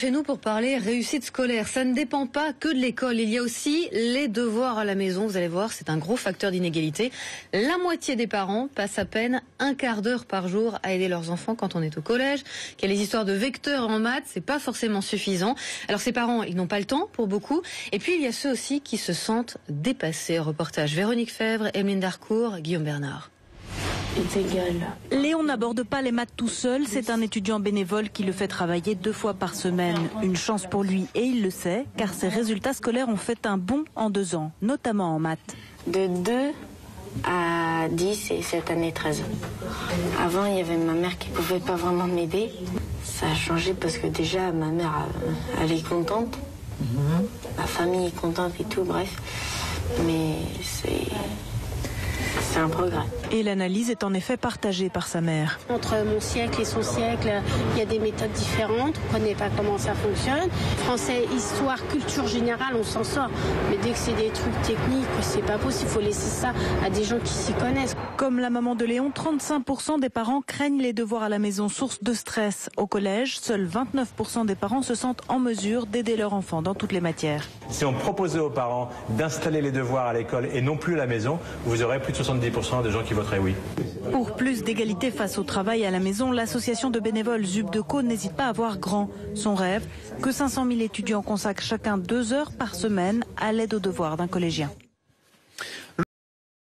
Chez nous, pour parler réussite scolaire, ça ne dépend pas que de l'école. Il y a aussi les devoirs à la maison. Vous allez voir, c'est un gros facteur d'inégalité. La moitié des parents passent à peine un quart d'heure par jour à aider leurs enfants quand on est au collège. Il y a les histoires de vecteurs en maths, c'est pas forcément suffisant. Alors ces parents, ils n'ont pas le temps pour beaucoup. Et puis il y a ceux aussi qui se sentent dépassés. Reportage Véronique Fèvre, Emeline Darcourt, Guillaume Bernard. Léon n'aborde pas les maths tout seul, c'est un étudiant bénévole qui le fait travailler 2 fois par semaine. Une chance pour lui et il le sait, car ses résultats scolaires ont fait un bond en 2 ans, notamment en maths. De 2 à 10 et cette année 13. Avant, il y avait ma mère qui ne pouvait pas vraiment m'aider. Ça a changé parce que déjà, ma mère, elle est contente. Ma famille est contente et tout, bref. Mais c'est un progrès. Et l'analyse est en effet partagée par sa mère. Entre mon siècle et son siècle, il y a des méthodes différentes. On ne connaît pas comment ça fonctionne. Français, histoire, culture générale, on s'en sort. Mais dès que c'est des trucs techniques, c'est pas possible. Il faut laisser ça à des gens qui s'y connaissent. Comme la maman de Léon, 35% des parents craignent les devoirs à la maison, source de stress. Au collège, seuls 29% des parents se sentent en mesure d'aider leur enfant dans toutes les matières. Si on proposait aux parents d'installer les devoirs à l'école et non plus à la maison, vous aurez plus de 70% de gens qui voteraient oui. Pour plus d'égalité face au travail à la maison, l'association de bénévoles Zubdeco n'hésite pas à voir grand. Son rêve, que 500 000 étudiants consacrent chacun 2 heures par semaine à l'aide aux devoirs d'un collégien.